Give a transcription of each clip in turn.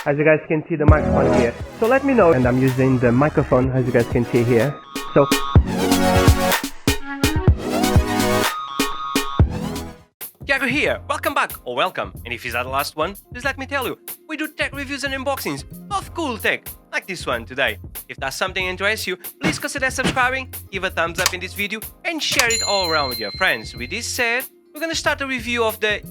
As you guys can see the microphone here. So let me know, and I'm using the microphone as you guys can see here. So Yago here, welcome back, or welcome, and if it's the last one, just let me tell you, we do tech reviews and unboxings of cool tech, like this one today. If that's something that interests you, please consider subscribing, give a thumbs up in this video, and share it all around with your friends. With this said, we're gonna start a review of the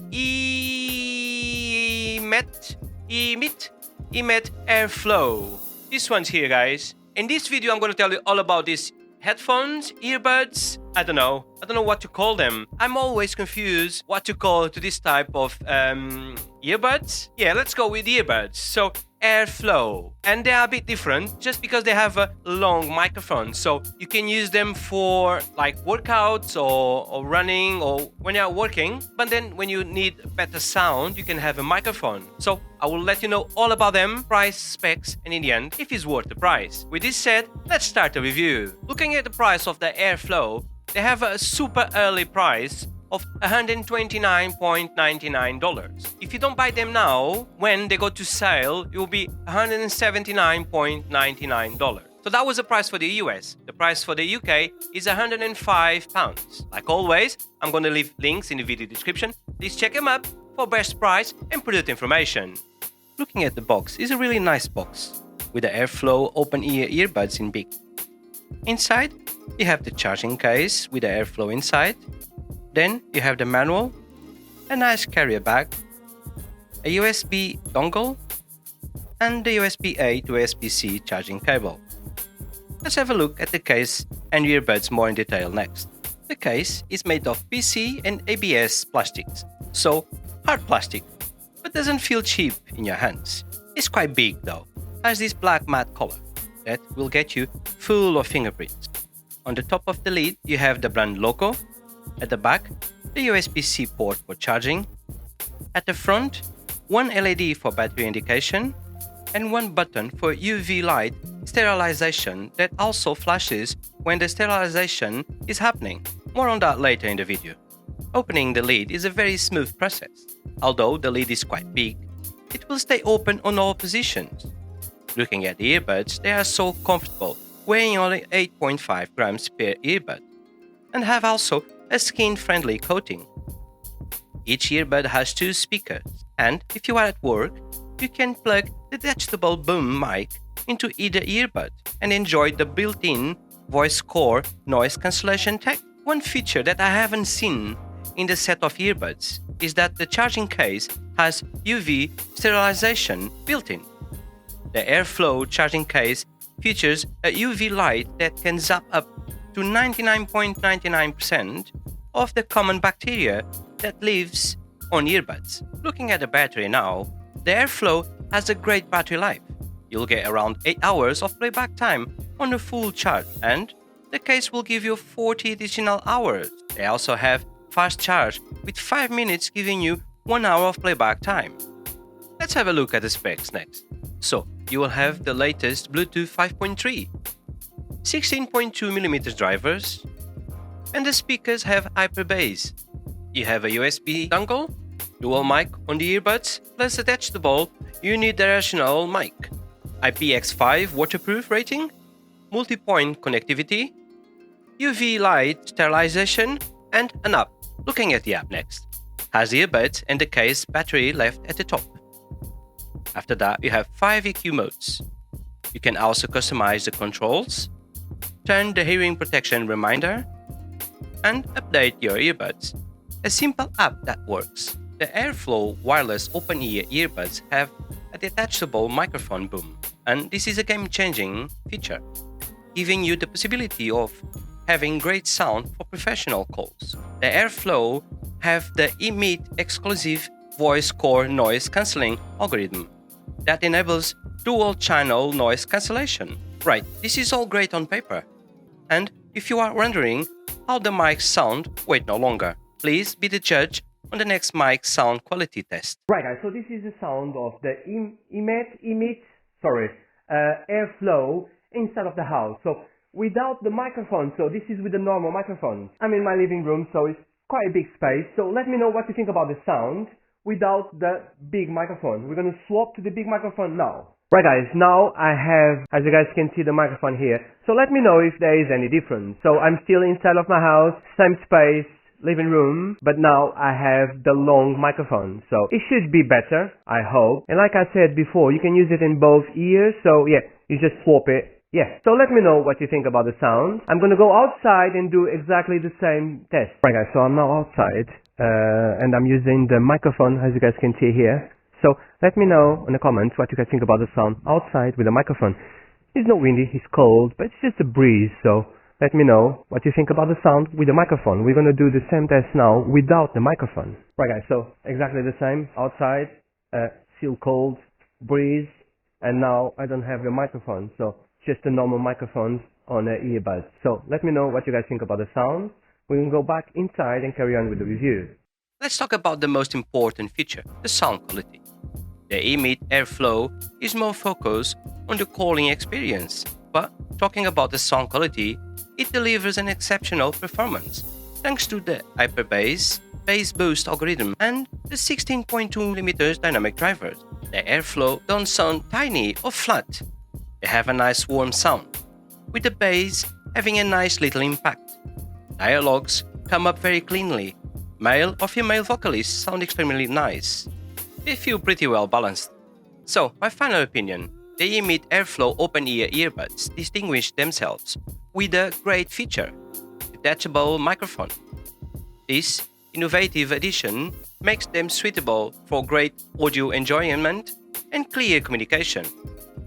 EMEET Airflow. This one's here, guys. In this video, I'm gonna tell you all about these headphones, earbuds, I don't know what to call them. I'm always confused what to call to this type of earbuds. Yeah, let's go with earbuds. So Airflow, and they are a bit different just because they have a long microphone, so you can use them for like workouts or running or when you're working, but then when you need better sound you can have a microphone. So I will let you know all about them, price, specs, and in the end if it's worth the price. With this said, let's start the review. Looking at the price of the Airflow, they have a super early price of $129.99. If you don't buy them now, when they go to sale, it will be $179.99. So that was the price for the US. The price for the UK is £105. Like always, I'm going to leave links in the video description. Please check them up for best price and product information. Looking at the box, is a really nice box with the Airflow Open-Ear Earbuds in big. Inside, you have the charging case with the Airflow inside. Then you have the manual, a nice carrier bag, a USB dongle, and the USB-A to USB-C charging cable. Let's have a look at the case and earbuds more in detail next. The case is made of PC and ABS plastics, so hard plastic, but doesn't feel cheap in your hands. It's quite big though, has this black matte color that will get you full of fingerprints. On the top of the lid you have the brand logo. At the back, the USB-C port for charging. At the front, one LED for battery indication and one button for UV light sterilization that also flashes when the sterilization is happening. More on that later in the video. Opening the lid is a very smooth process. Although the lid is quite big, it will stay open on all positions. Looking at the earbuds, they are so comfortable, weighing only 8.5 grams per earbud, and have also a skin-friendly coating. Each earbud has two speakers, and if you are at work, you can plug the detachable boom mic into either earbud and enjoy the built-in voice core noise cancellation tech. One feature that I haven't seen in the set of earbuds is that the charging case has UV sterilization built in. The Airflow charging case features a UV light that can zap up to 99.99% of the common bacteria that lives on earbuds. Looking at the battery now, the Airflow has a great battery life. You'll get around 8 hours of playback time on a full charge, and the case will give you 40 additional hours. They also have fast charge with 5 minutes giving you 1 hour of playback time. Let's have a look at the specs next. So, you will have the latest Bluetooth 5.3, 16.2mm drivers, and the speakers have hyper bass. You have a USB dongle, dual mic on the earbuds, plus detachable unidirectional mic, IPX5 waterproof rating, multi-point connectivity, UV light sterilization, and an app. Looking at the app next, has the earbuds and the case battery left at the top. After that, you have 5 EQ modes. You can also customize the controls, turn the hearing protection reminder, and update your earbuds. A simple app that works. The Airflow wireless open-ear earbuds have a detachable microphone boom, and this is a game-changing feature, giving you the possibility of having great sound for professional calls. The Airflow have the EMEET exclusive voice core noise cancelling algorithm that enables dual-channel noise cancellation. Right, this is all great on paper. And if you are wondering how the mics sound, wait no longer. Please be the judge on the next mic sound quality test. right guys, so this is the sound of the Airflow inside of the house. So without the microphone, so this is with the normal microphone. I'm in my living room, so it's quite a big space. So let me know what you think about the sound without the big microphone. We're going to swap to the big microphone now. Right guys, now I have, as you guys can see, the microphone here. So let me know if there is any difference. So I'm still inside of my house, same space, living room, but now I have the long microphone. So it should be better, I hope. And like I said before, you can use it in both ears. So yeah, you just swap it. Yeah, so let me know what you think about the sound. I'm going to go outside and do exactly the same test. Right guys, so I'm now outside and I'm using the microphone, as you guys can see here. So let me know in the comments what you guys think about the sound outside with the microphone. It's not windy, it's cold, but it's just a breeze. So let me know what you think about the sound with the microphone. We're going to do the same test now without the microphone. Right guys, so exactly the same outside, still cold, breeze, and now I don't have the microphone. So just the normal microphones on the earbuds. So let me know what you guys think about the sound. We can go back inside and carry on with the review. Let's talk about the most important feature, the sound quality. The EMEET Airflow is more focused on the calling experience, but talking about the sound quality, it delivers an exceptional performance thanks to the hyperbass, bass boost algorithm and the 16.2mm dynamic drivers. The Airflow don't sound tiny or flat. They have a nice warm sound, with the bass having a nice little impact. Dialogues come up very cleanly. Male or female vocalists sound extremely nice. They feel pretty well balanced. So, my final opinion, the EMEET Airflow Open-Ear Earbuds distinguish themselves with a great feature, detachable microphone. This innovative addition makes them suitable for great audio enjoyment and clear communication.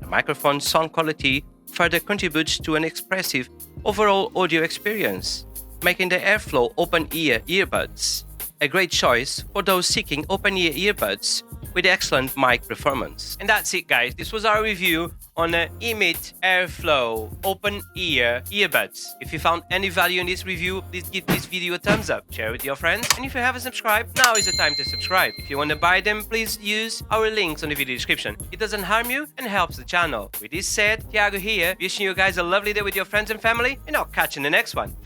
The microphone sound quality further contributes to an expressive overall audio experience, making the Airflow Open-Ear Earbuds a great choice for those seeking open-ear earbuds with excellent mic performance. And that's it guys, this was our review on the EMEET Airflow Open-Ear Earbuds. If you found any value in this review, please give this video a thumbs up, share it with your friends, and if you haven't subscribed, now is the time to subscribe. If you want to buy them, please use our links on the video description. It doesn't harm you and helps the channel. With this said, Thiago here, wishing you guys a lovely day with your friends and family, and I'll catch you in the next one.